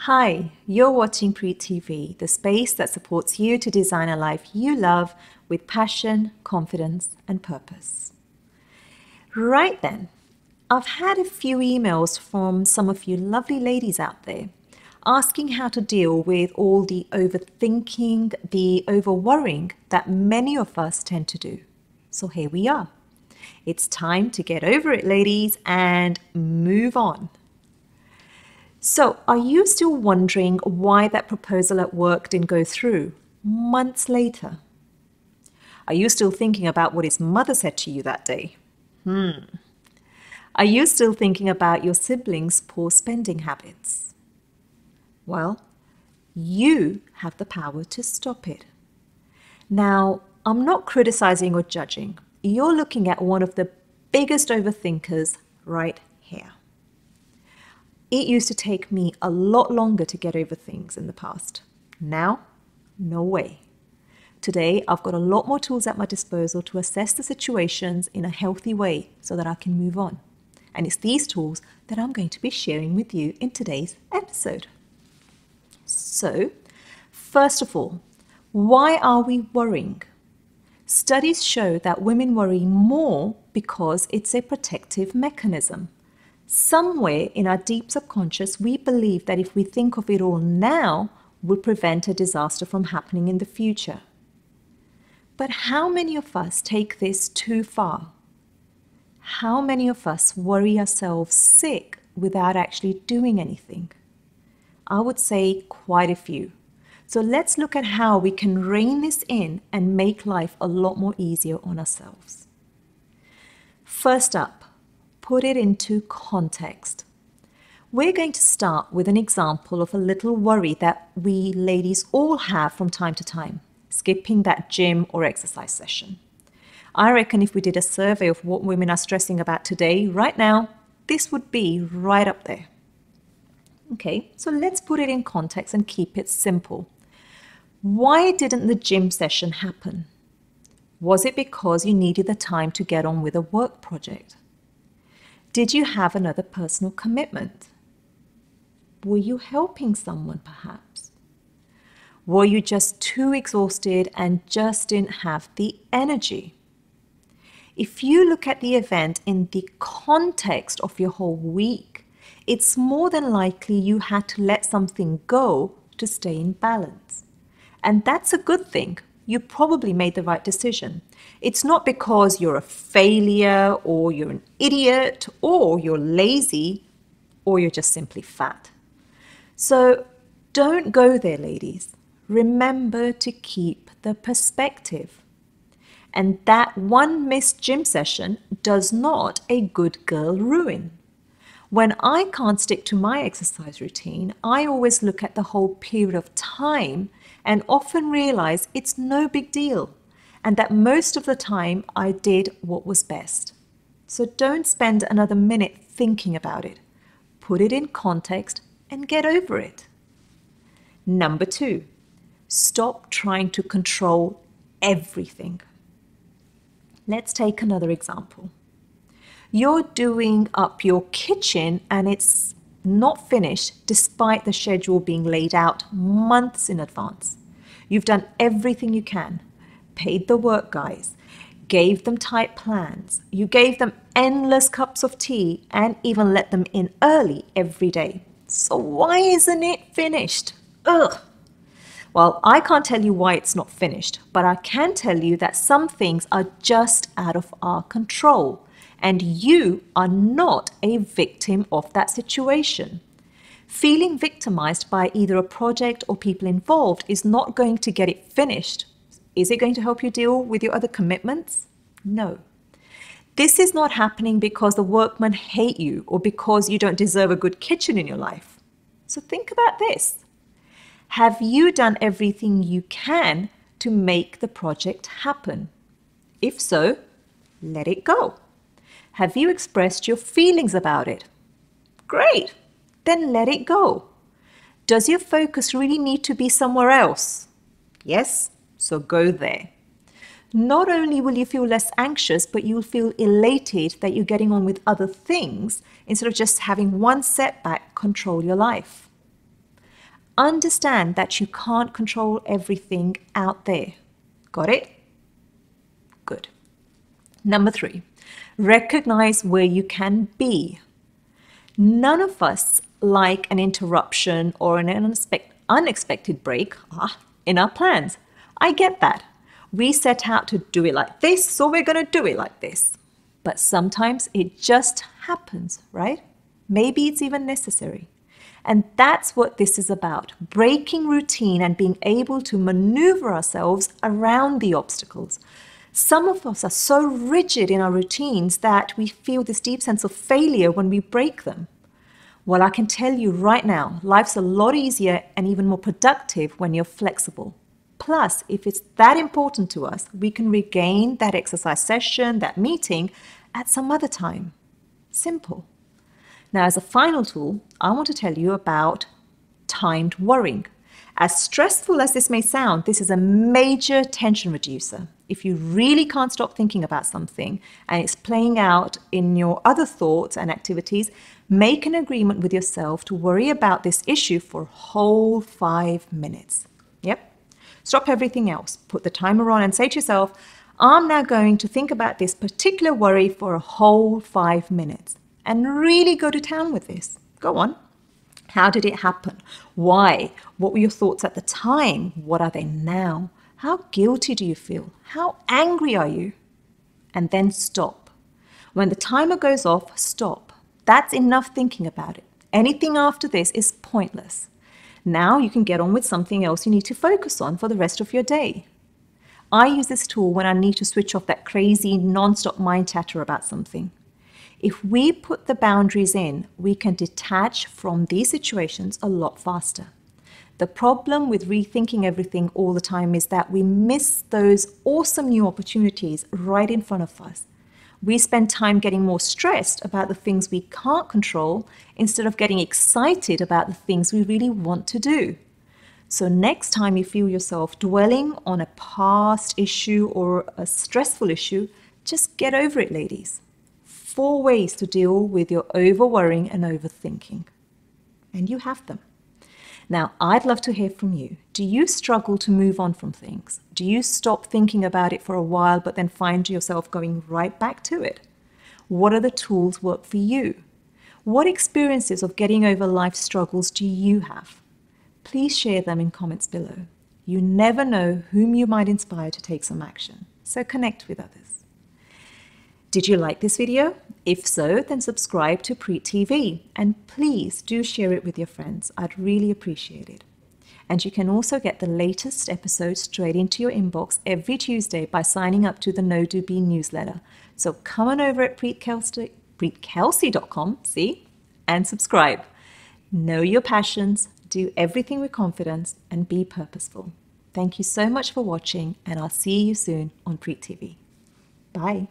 Hi, you're watching Pre-TV, the space that supports you to design a life you love with passion, confidence, and purpose. Right then, I've had a few emails from some of you lovely ladies out there asking how to deal with all the overthinking, the over-worrying that many of us tend to do. So here we are. It's time to get over it, ladies, and move on. So, are you still wondering why that proposal at work didn't go through months later? Are you still thinking about what his mother said to you that day? Are you still thinking about your siblings' poor spending habits? Well, you have the power to stop it. Now, I'm not criticizing or judging. You're looking at one of the biggest overthinkers right here. It used to take me a lot longer to get over things in the past. Now, no way. Today, I've got a lot more tools at my disposal to assess the situations in a healthy way so that I can move on. And it's these tools that I'm going to be sharing with you in today's episode. So, first of all, why are we worrying? Studies show that women worry more because it's a protective mechanism. Somewhere in our deep subconscious, we believe that if we think of it all now, we'll prevent a disaster from happening in the future. But how many of us take this too far? How many of us worry ourselves sick without actually doing anything? I would say quite a few. So let's look at how we can rein this in and make life a lot more easier on ourselves. First up, put it into context. We're going to start with an example of a little worry that we ladies all have from time to time, skipping that gym or exercise session. I reckon if we did a survey of what women are stressing about today, right now, this would be right up there. Okay, so let's put it in context and keep it simple. Why didn't the gym session happen? Was it because you needed the time to get on with a work project? Did you have another personal commitment? Were you helping someone perhaps? Were you just too exhausted and just didn't have the energy? If you look at the event in the context of your whole week, it's more than likely you had to let something go to stay in balance. And that's a good thing. You probably made the right decision. It's not because you're a failure or you're an idiot or you're lazy or you're just simply fat. So don't go there, ladies. Remember to keep the perspective. And that one missed gym session does not a good girl ruin. When I can't stick to my exercise routine, I always look at the whole period of time and often realize it's no big deal and that most of the time I did what was best. So don't spend another minute thinking about it. Put it in context and get over it. Number 2, stop trying to control everything. Let's take another example. You're doing up your kitchen and it's not finished despite the schedule being laid out months in advance. You've done everything you can, paid the work guys, gave them tight plans, you gave them endless cups of tea and even let them in early every day. So why isn't it finished? Ugh! Well, I can't tell you why it's not finished, but I can tell you that some things are just out of our control. And you are not a victim of that situation. Feeling victimized by either a project or people involved is not going to get it finished. Is it going to help you deal with your other commitments? No. This is not happening because the workmen hate you or because you don't deserve a good kitchen in your life. So think about this. Have you done everything you can to make the project happen? If so, let it go. Have you expressed your feelings about it? Great, then let it go. Does your focus really need to be somewhere else? Yes, so go there. Not only will you feel less anxious, but you'll feel elated that you're getting on with other things instead of just having one setback control your life. understand that you can't control everything out there. Got it? Good. Number 3, recognize where you can be. None of us like an interruption or an unexpected break in our plans. I get that. We set out to do it like this, so we're going to do it like this. But sometimes it just happens, right? Maybe it's even necessary. And that's what this is about, breaking routine and being able to maneuver ourselves around the obstacles. Some of us are so rigid in our routines that we feel this deep sense of failure when we break them. Well, I can tell you right now, life's a lot easier and even more productive when you're flexible. Plus, if it's that important to us, we can regain that exercise session, that meeting, at some other time. Simple. Now, as a final tool, I want to tell you about timed worrying. As stressful as this may sound, this is a major tension reducer. If you really can't stop thinking about something and it's playing out in your other thoughts and activities, make an agreement with yourself to worry about this issue for a whole 5 minutes. Yep. Stop everything else. Put the timer on and say to yourself, I'm now going to think about this particular worry for a whole 5 minutes. And really go to town with this. Go on. How did it happen? Why? What were your thoughts at the time? What are they now? How guilty do you feel? How angry are you? And then stop. When the timer goes off, stop. That's enough thinking about it. Anything after this is pointless. Now you can get on with something else you need to focus on for the rest of your day. I use this tool when I need to switch off that crazy, non-stop mind chatter about something. If we put the boundaries in, we can detach from these situations a lot faster. The problem with rethinking everything all the time is that we miss those awesome new opportunities right in front of us. We spend time getting more stressed about the things we can't control instead of getting excited about the things we really want to do. So next time you feel yourself dwelling on a past issue or a stressful issue, just get over it, ladies. 4 ways to deal with your over-worrying and overthinking. And you have them. Now, I'd love to hear from you. Do you struggle to move on from things? Do you stop thinking about it for a while but then find yourself going right back to it? What are the tools work for you? What experiences of getting over life struggles do you have? Please share them in comments below. You never know whom you might inspire to take some action, so connect with others. Did you like this video? If so, then subscribe to Preet TV and please do share it with your friends. I'd really appreciate it. And you can also get the latest episodes straight into your inbox every Tuesday by signing up to the No Do Be newsletter. So come on over at preetkelsey.com, and subscribe. Know your passions, do everything with confidence, and be purposeful. Thank you so much for watching, and I'll see you soon on Preet TV. Bye.